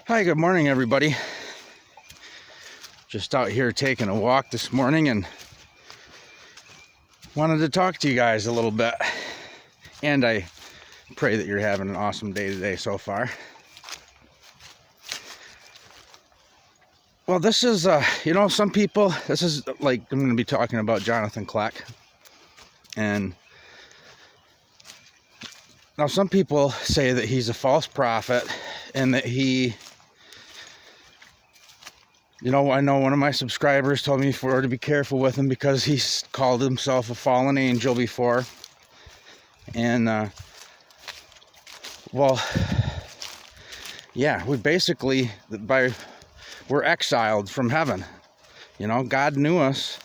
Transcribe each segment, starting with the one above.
Hi, good morning, everybody. Just out here taking a walk this morning and wanted to talk to you guys a little bit. And I pray that you're having an awesome day today so far. Well, this is, some people, this is like, I'm going to be talking about Jonathan Kleck. And now some people say that he's a false prophet and that he, I know one of my subscribers told me to be careful with him because he's called himself a fallen angel before. And, we basically, we're exiled from heaven. God knew us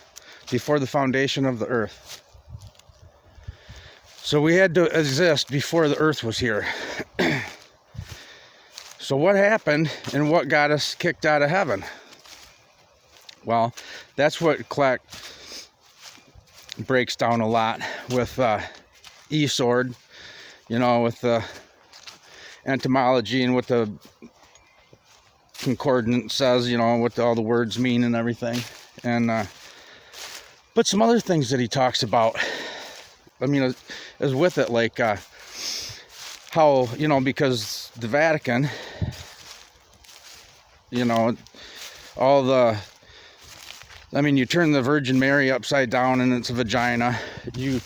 before the foundation of the earth. So we had to exist before the earth was here. So what happened and what got us kicked out of heaven? Well, that's what Kleck breaks down a lot with E-Sword, with the etymology and what the concordance says, what all the words mean and everything. And but some other things that he talks about, is with it, like how, because the Vatican, all the, you turn the Virgin Mary upside down and it's a vagina. You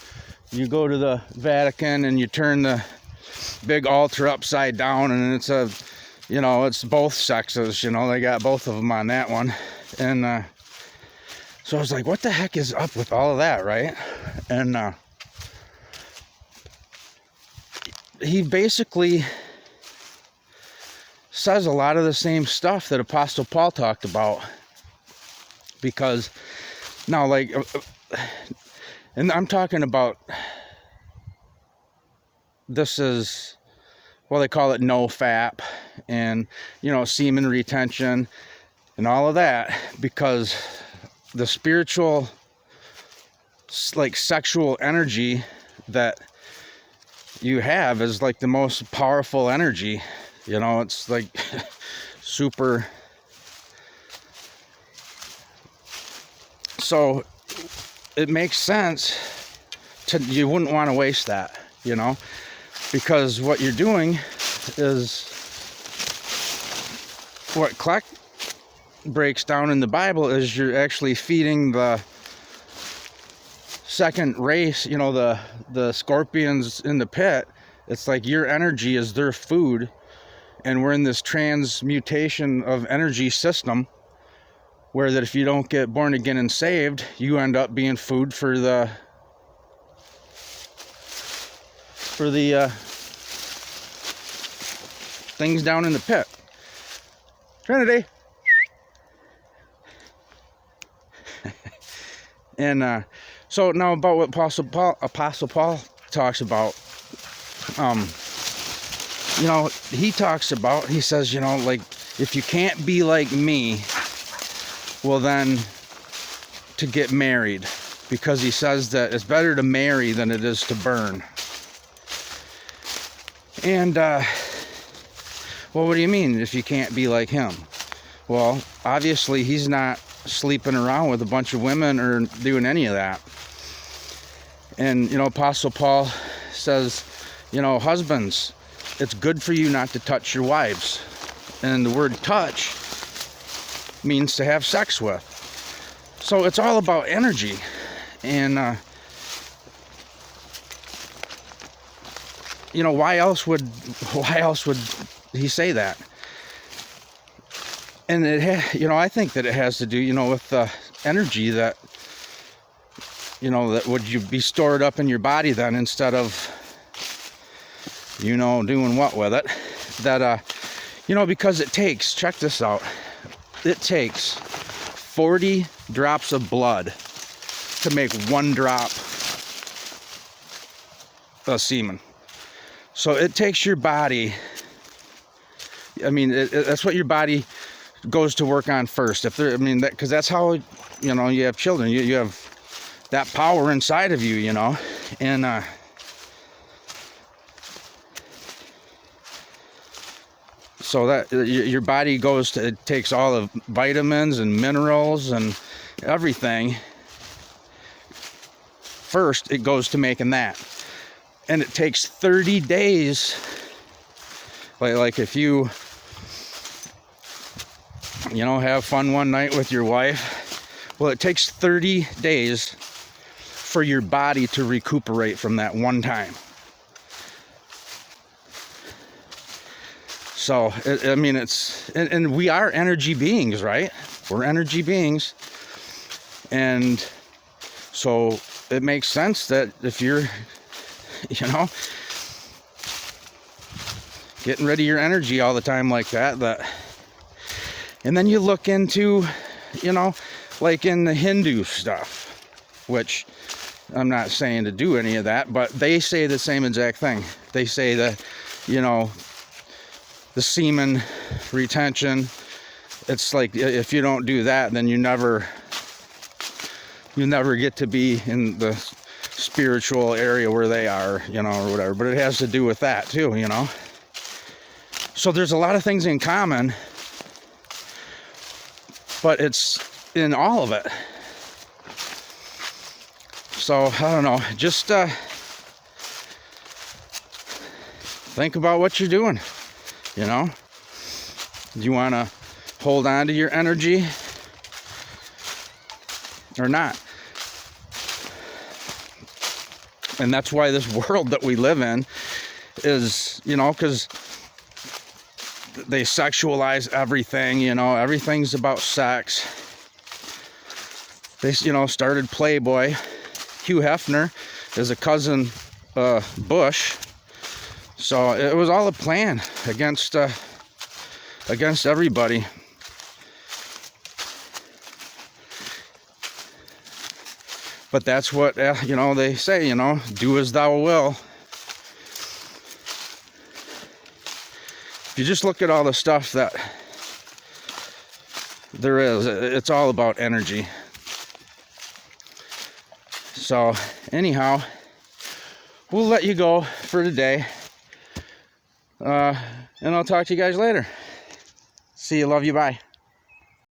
go to the Vatican and you turn the big altar upside down and it's it's both sexes. They got both of them on that one. And so I was like, what the heck is up with all of that, right? And he basically says a lot of the same stuff that Apostle Paul talked about. Because now, and I'm talking about, this is, they call it NoFap and, semen retention and all of that, because the spiritual, sexual energy that you have is the most powerful energy. It's super. So it makes sense you wouldn't want to waste that, because what you're doing is what Kleck breaks down in the Bible is you're actually feeding the second race, the scorpions in the pit. It's like your energy is their food, and we're in this transmutation of energy system where that if you don't get born again and saved, you end up being food for the things down in the pit. Trinity. And so now about what Apostle Paul talks about. He talks about, he says, if you can't be like me, well then to get married, because he says that it's better to marry than it is to burn. And what do you mean if you can't be like him? Well, obviously he's not sleeping around with a bunch of women or doing any of that. And Apostle Paul says, husbands, it's good for you not to touch your wives. And the word touch means to have sex with. So it's all about energy. And why else would he say that? And I think that it has to do with the energy that that would you be stored up in your body then, instead of doing what with it, that because it takes, check this out, it takes 40 drops of blood to make 1 drop of semen. So it takes your body, that's what your body goes to work on first. Because that's how, you have children. You have that power inside of you, and So that your body goes to, it takes all the vitamins and minerals and everything. First, it goes to making that. And it takes 30 days. Like if you have fun one night with your wife, well, it takes 30 days for your body to recuperate from that one time. So, I mean, and we are energy beings, right? We're energy beings. And so it makes sense that if you're, getting rid of your energy all the time like that, and then you look into, like in the Hindu stuff, which I'm not saying to do any of that, but they say the same exact thing. They say that, the semen retention, it's like if you don't do that, then you never get to be in the spiritual area where they are, or whatever. But it has to do with that too, So there's a lot of things in common, but it's in all of it. So I don't know, just think about what you're doing. Do you want to hold on to your energy or not? And that's why this world that we live in is, because they sexualize everything, everything's about sex. They, started Playboy. Hugh Hefner is a cousin Bush. So it was all a plan against everybody. But that's what, they say, do as thou will. If you just look at all the stuff that there is, it's all about energy. So anyhow, we'll let you go for today. And I'll talk to you guys later. See you. Love you. Bye.